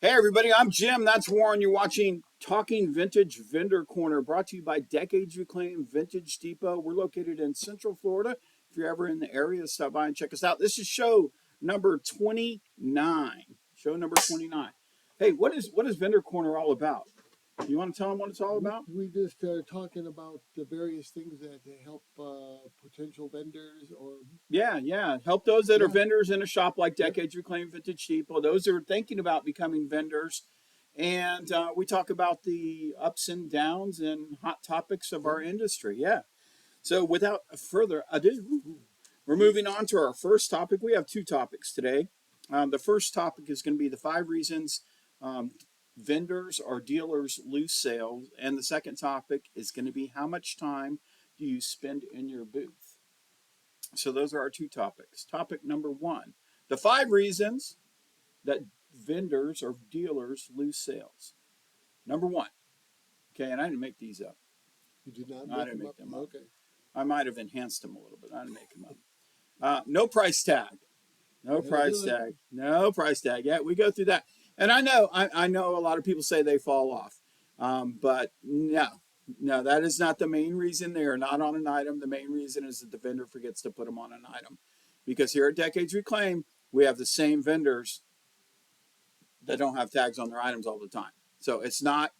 Hey everybody, I'm Jim. That's Warren. You're watching Talking Vintage Vendor Corner, brought to you by Decades Reclaimed Vintage Depot. We're located in Central Florida. If you're ever in the area, stop by and check us out. This is show number 29. Show number 29. Hey, what is Vendor Corner all about? You want to tell them what it's all We, about? we just are talking about the various things that help potential vendors or Yeah. Help those that are yeah, vendors in a shop like yep, Decades Reclaimed Vintage Depot. Those who are thinking about becoming vendors. And we talk about the ups and downs and hot topics of yep. our industry. Yeah. So without further ado, we're moving on to our first topic. We have two topics today. The first topic is going to be the 5 reasons um, vendors or dealers lose sales. And the second topic is going to be how much time do you spend in your booth? So those are our two topics. Topic number one, the 5 reasons that vendors or dealers lose sales. Number one, okay, and I didn't make these up. You did not I make didn't them make up. them up. Okay. I might have enhanced them a little bit. I didn't make them up. No price tag. No That'll price do it. tag. No price tag. Yeah, we go through that. And I know a lot of people say they fall off. But no, that is not the main reason. They are not on an item. The main reason is that the vendor forgets to put them on an item. Because here at Decades Reclaim, we have the same vendors that don't have tags on their items all the time. So it's not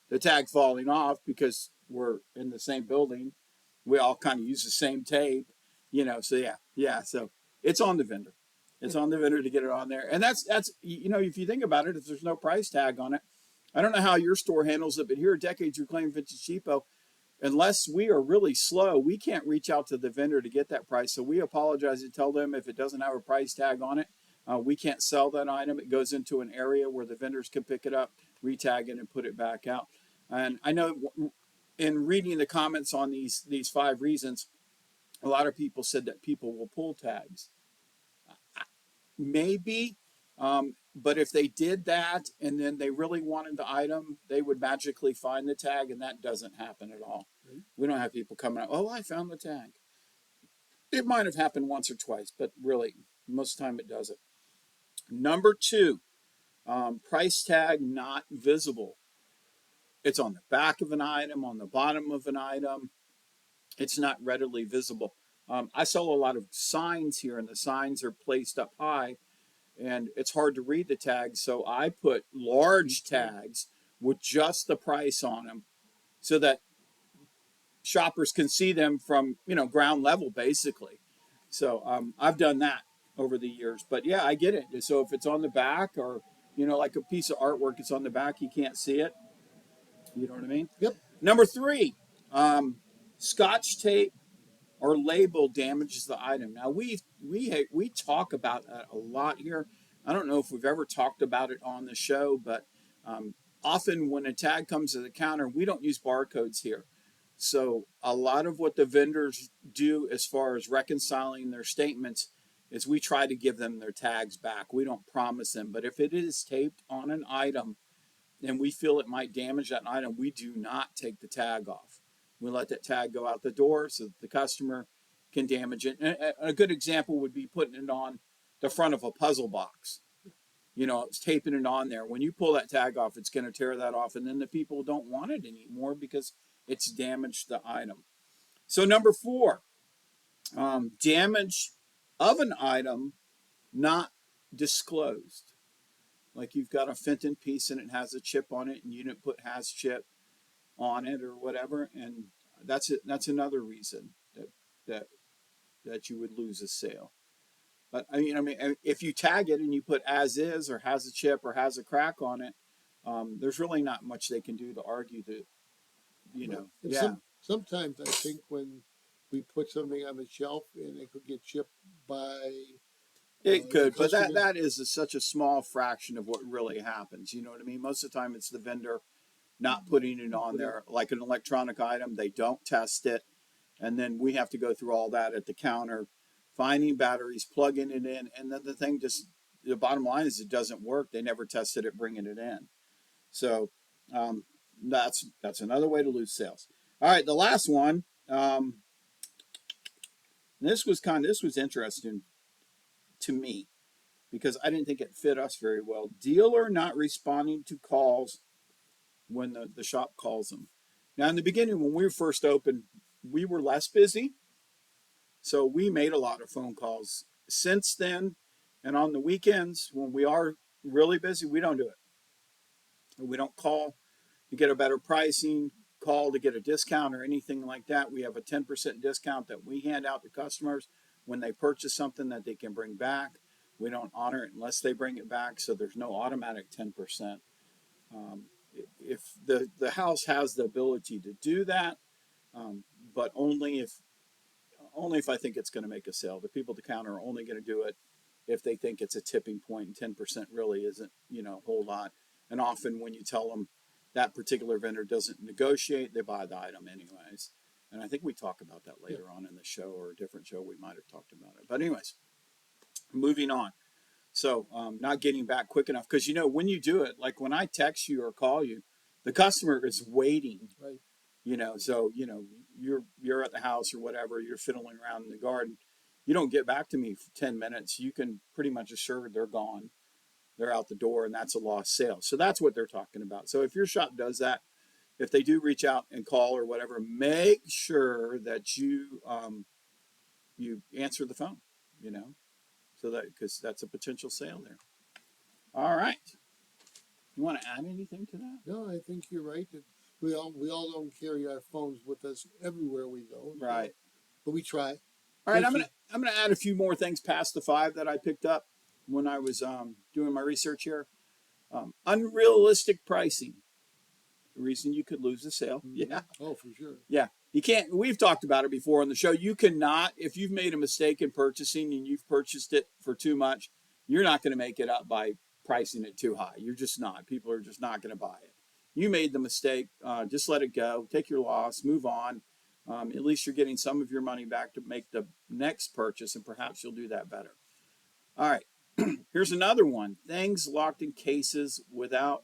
the tag falling off because we're in the same building. We all kind of use the same tape. So yeah. So it's on the vendor. It's on the vendor to get it on there, and that's if you think about it, if there's no price tag on it, I don't know how your store handles it, but here at Decades Reclaimed Vintage Depot, unless we are really slow, we can't reach out to the vendor to get that price. So we apologize and tell them if it doesn't have a price tag on it, we can't sell that item. It goes into an area where the vendors can pick it up, retag it, and put it back out. And I know in reading the comments on these 5 reasons, a lot of people said that people will pull tags. Maybe, but if they did that and then they really wanted the item, they would magically find the tag, and that doesn't happen at all. We don't have people coming up, oh, I found the tag. It might have happened once or twice, but really, most of the time it doesn't. Number two, price tag not visible. It's on the back of an item, on the bottom of an item. It's not readily visible. I sell a lot of signs here, and the signs are placed up high, and it's hard to read the tags. So I put large tags with just the price on them so that shoppers can see them from ground level basically. So I've done that over the years. But yeah, I get it. So if it's on the back or like a piece of artwork, it's on the back, you can't see it. You know what I mean? Yep. Number three, Scotch tape or label damages the item. Now we talk about that a lot here. I don't know if we've ever talked about it on the show, but often when a tag comes to the counter, we don't use barcodes here. So a lot of what the vendors do as far as reconciling their statements is we try to give them their tags back. We don't promise them, but if it is taped on an item and we feel it might damage that item, we do not take the tag off. We let that tag go out the door so that the customer can damage it. And a good example would be putting it on the front of a puzzle box. It's taping it on there. When you pull that tag off, it's going to tear that off, and then the people don't want it anymore because it's damaged the item. So number four, damage of an item not disclosed. Like you've got a Fenton piece and it has a chip on it, and you didn't put has chip on it or whatever, and that's it. That's another reason that that you would lose a sale. But I mean, if you tag it and you put as is or has a chip or has a crack on it, there's really not much they can do to argue that. Right. And Yeah, sometimes I think when we put something on the shelf and it could get chipped by it the could, but that customer. that is such a small fraction of what really happens. You know what I mean? Most of the time, it's the vendor not putting it on Put it, there, like an electronic item. They don't test it, and then we have to go through all that at the counter, finding batteries, plugging it in, and then the thing just. The bottom line is it doesn't work. They never tested it bringing it in, so um, that's another way to lose sales. All right, the last one. This was interesting to me because I didn't think it fit us very well. Dealer not responding to calls when the shop calls them. Now, in the beginning, when we first opened, we were less busy, so we made a lot of phone calls. Since then, and on the weekends, when we are really busy, we don't do it. We don't call to get a better pricing, call to get a discount or anything like that. We have a 10% discount that we hand out to customers when they purchase something that they can bring back. We don't honor it unless they bring it back, so there's no automatic 10%. Um, if the house has the ability to do that, but only if I think it's going to make a sale. The people at the counter are only going to do it if they think it's a tipping point, and 10% really isn't, a whole lot. And often when you tell them that particular vendor doesn't negotiate, they buy the item anyways. And I think we talk about that later on in the show, or a different show we might have talked about it. But anyways, moving on. So not getting back quick enough, because when you do it, like when I text you or call you, the customer is waiting. Right. So you're at the house or whatever, you're fiddling around in the garden. You don't get back to me for 10 minutes. You can pretty much assure they're gone. They're out the door, and that's a lost sale. So that's what they're talking about. So if your shop does that, if they do reach out and call or whatever, make sure that you answer the phone. So that, because that's a potential sale there. All right. You want to add anything to that? No, I think you're right. That we all don't carry our phones with us everywhere we go. Right. But we try. All right. I'm gonna add a few more things past the 5 that I picked up when I was doing my research here. Unrealistic pricing. The reason you could lose a sale. Mm-hmm. Yeah. Oh, for sure. Yeah. You can't. We've talked about it before on the show. You cannot, if you've made a mistake in purchasing and you've purchased it for too much, you're not going to make it up by pricing it too high. You're just not. People are just not going to buy it. You made the mistake. Just let it go. Take your loss. Move on. At least you're getting some of your money back to make the next purchase, and perhaps you'll do that better. All right. Here's another one. Things locked in cases without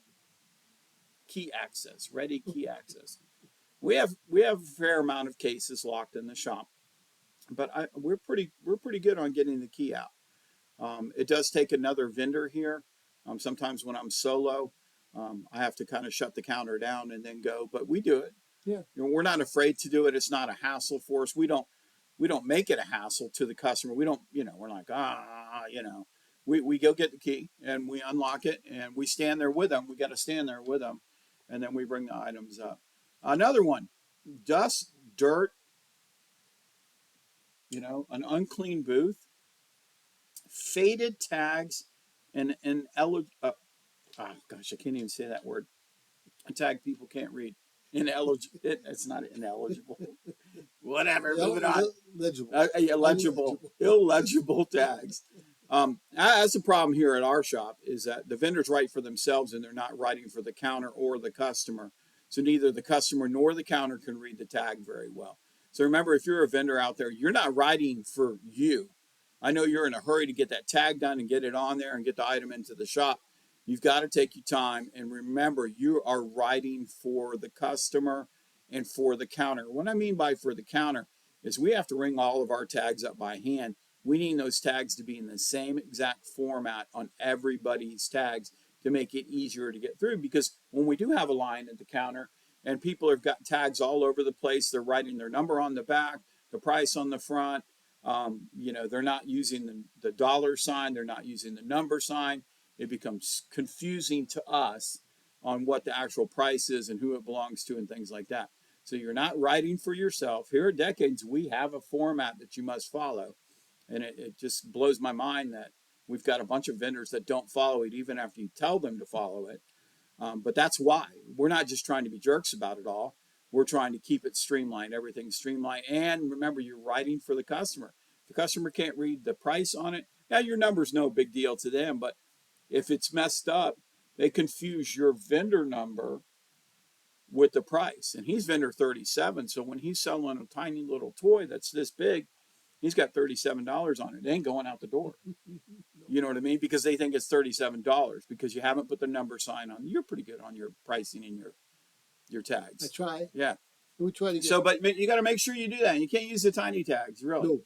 key access, ready key access. We have a fair amount of cases locked in the shop, but we're pretty good on getting the key out. It does take another vendor here. Sometimes when I'm solo, I have to kind of shut the counter down and then go, but we do it. Yeah. We're not afraid to do it. It's not a hassle for us. We don't make it a hassle to the customer. We don't, we're like, we go get the key and we unlock it and we stand there with them. We got to stand there with them, and then we bring the items up. Another one, dust, dirt, an unclean booth, faded tags, and oh gosh, I can't even say that word. A tag people can't read. Ineligible. It's not ineligible. Whatever. Moving on. Illegible tags. That's the problem here at our shop, is that the vendors write for themselves and they're not writing for the counter or the customer. So neither the customer nor the counter can read the tag very well. So remember, if you're a vendor out there, you're not writing for you. I know you're in a hurry to get that tag done and get it on there and get the item into the shop. You've got to take your time and remember, you are writing for the customer and for the counter. What I mean by for the counter is we have to ring all of our tags up by hand. We need those tags to be in the same exact format on everybody's tags to make it easier to get through. Because when we do have a line at the counter and people have got tags all over the place, they're writing their number on the back, the price on the front. They're not using the dollar sign. They're not using the number sign. It becomes confusing to us on what the actual price is and who it belongs to and things like that. So you're not writing for yourself. Here at Decades, we have a format that you must follow. And it just blows my mind that we've got a bunch of vendors that don't follow it even after you tell them to follow it. But that's why. We're not just trying to be jerks about it all. We're trying to keep it streamlined, everything streamlined. And remember, you're writing for the customer. If the customer can't read the price on it, yeah, your number's no big deal to them. But if it's messed up, they confuse your vendor number with the price. And he's vendor 37. So when he's selling a tiny little toy that's this big, he's got $37 on it. It ain't going out the door. You know what I mean? Because they think it's $37 because you haven't put the number sign on. You're pretty good on your pricing and your tags. I try. Yeah. We try to get. So, but you got to make sure you do that. You can't use the tiny tags, really. No.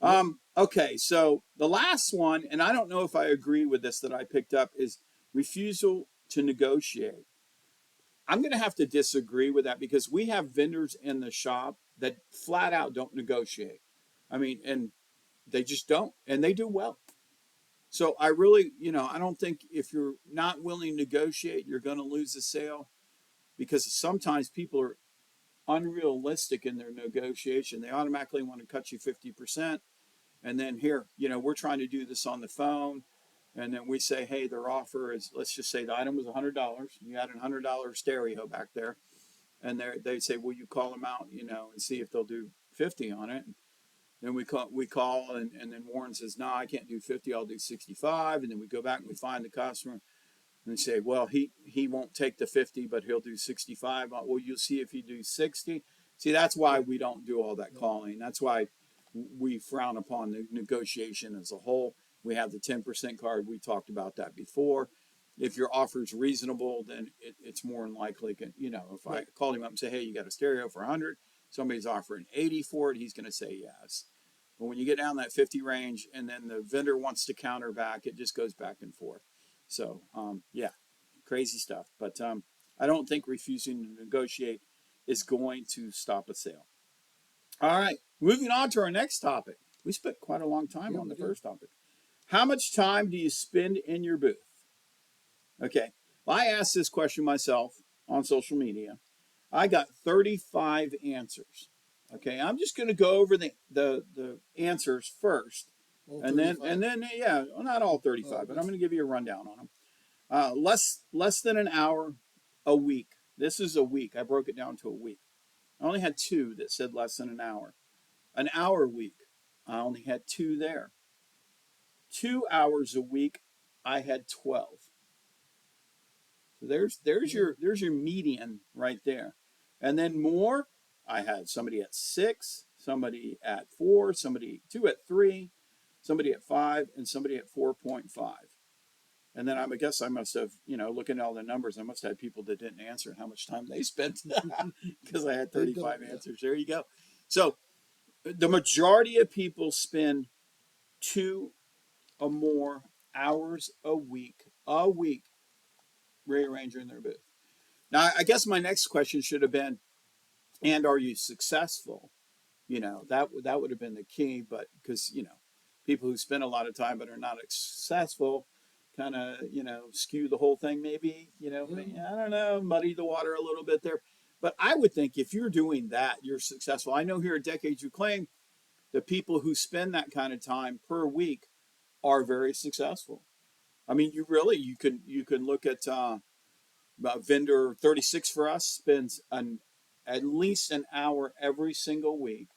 Okay, so the last one, and I don't know if I agree with this that I picked up, is refusal to negotiate. I'm going to have to disagree with that because we have vendors in the shop that flat out don't negotiate. I mean, and they just don't, and they do well. So I really, I don't think if you're not willing to negotiate, you're going to lose the sale because sometimes people are unrealistic in their negotiation. They automatically want to cut you 50%. And then here, we're trying to do this on the phone. And then we say, hey, their offer is, let's just say the item was $100. You had a $100 stereo back there. And they say, will you call them out, and see if they'll do 50 on it. Then we call and then Warren says, no, I can't do 50. I'll do 65. And then we go back and we find the customer and say, well, he won't take the 50, but he'll do 65. Well, you'll see if he do 60. See, that's why we don't do all that calling. That's why we frown upon the negotiation as a whole. We have the 10% card. We talked about that before. If your offer is reasonable, then it's more than likely, if I call him up and say, hey, you got a stereo for 100, somebody's offering 80 for it, he's going to say yes. But when you get down that 50 range and then the vendor wants to counter back, it just goes back and forth. So, yeah, crazy stuff. But I don't think refusing to negotiate is going to stop a sale. All right, moving on to our next topic. We spent quite a long time on the first topic. How much time do you spend in your booth? Okay, well, I asked this question myself on social media. I got 35 answers. Okay, I'm just going to go over the answers first, All and then 35? yeah, well, not all 35, Oh, but I'm going to give you a rundown on them. Less than an hour a week. This is a week. I broke it down to a week. I only had two that said less than an hour. An hour a week. I only had two there. 2 hours a week. I had 12. So there's your median right there. And then more, I had somebody at 6, somebody at 4, somebody two at 3, somebody at 5, and somebody at 4.5. And then I guess I must have, looking at all the numbers, I must have had people that didn't answer and how much time they spent because I had 35 answers. There you go. So the majority of people spend 2 or more hours a week rearranging their booth. Now, I guess my next question should have been, and are you successful? That would have been the key, but because, people who spend a lot of time but are not successful kind of, skew the whole thing maybe, I don't know, muddy the water a little bit there. But I would think if you're doing that, you're successful. I know here at Decades You Claim, the people who spend that kind of time per week are very successful. I mean, you can look at vendor 36 for us spends at least an hour every single week,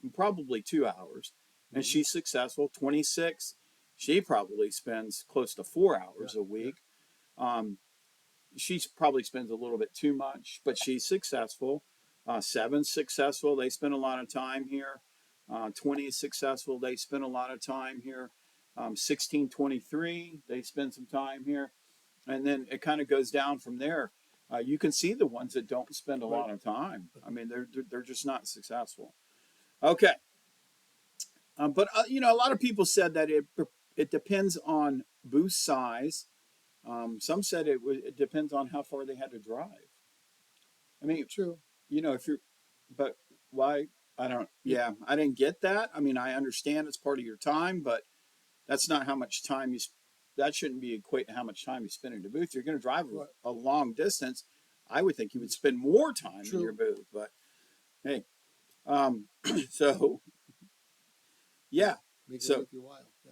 and probably 2 hours, and Mm-hmm. she's successful. 26, she probably spends close to 4 hours a Yeah. week. Um, she probably spends a little bit too much, but she's successful. 7's successful. They spend a lot of time here. 20 is successful. They spend a lot of time here. 1623, they spend some time here. And then it kind of goes down from there. You can see the ones that don't spend a Right. lot of time. I mean, they're just not successful. Okay, but a lot of people said that it depends on booth size. Some said it depends on how far they had to drive. I mean, True. if you're, but why? I don't. Yeah, I didn't get that. I mean, I understand it's part of your time, but that's not how much time you. That shouldn't be equate to how much time you spend in the booth. You're going to drive Right. a long distance. I would think you would spend more time in your True. booth. But hey, so yeah, Make it so worth your while. Yeah.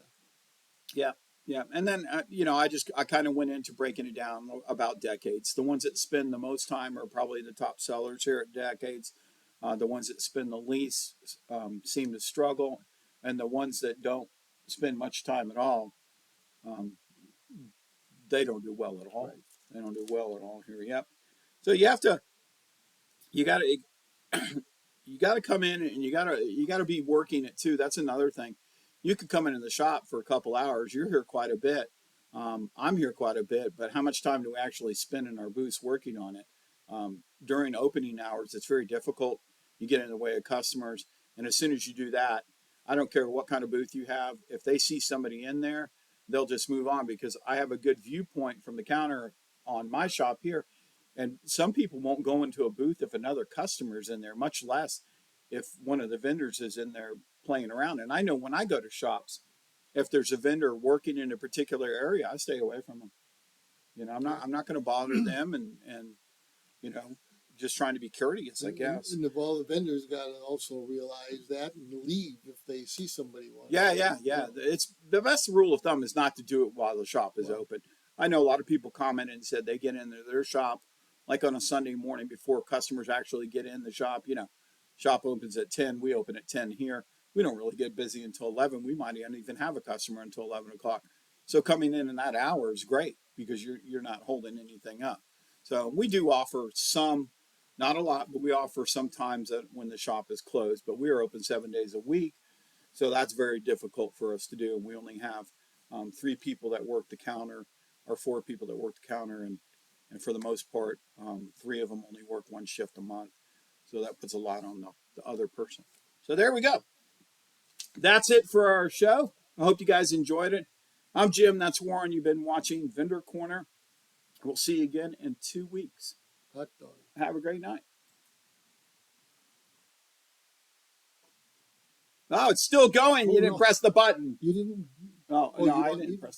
yeah, yeah, and then I kind of went into breaking it down about decades. The ones that spend the most time are probably the top sellers here at Decades. The ones that spend the least seem to struggle, and the ones that don't spend much time at all, um, they don't do well at all. Right. They don't do well at all here. Yep. So you got to, you got to come in and you got to be working it too. That's another thing. You could come into the shop for a couple hours. You're here quite a bit. I'm here quite a bit, but how much time do we actually spend in our booths working on it? During opening hours, it's very difficult. You get in the way of customers, and as soon as you do that, I don't care what kind of booth you have. If they see somebody in there, they'll just move on because I have a good viewpoint from the counter on my shop here. And some people won't go into a booth if another customer's in there, much less if one of the vendors is in there playing around. And I know when I go to shops, if there's a vendor working in a particular area, I stay away from them. You know, I'm not going to bother them, and you know, just trying to be courteous, I guess. And all the vendors got to also realize that and leave if they see somebody wanting. Yeah. It's the best rule of thumb is not to do it while the shop is open. I know a lot of people commented and said they get into their shop like on a Sunday morning before customers actually get in the shop. You know, shop opens at 10. We open at 10 here. We don't really get busy until 11. We might not even have a customer until 11 o'clock. So coming in that hour is great because you're not holding anything up. So we do offer some, not a lot, but we offer sometimes when the shop is closed. But we are open 7 days a week, so that's very difficult for us to do. And we only have 3 people that work the counter, or 4 people that work the counter, and for the most part, 3 of them only work 1 shift a month. So that puts a lot on the other person. So there we go. That's it for our show. I hope you guys enjoyed it. I'm Jim. That's Warren. You've been watching Vendor Corner. We'll see you again in 2 weeks. Hot dog. Have a great night. Oh, it's still going. Oh, You didn't no. press the button. You didn't. Oh, Oh, no, you I want didn't me- press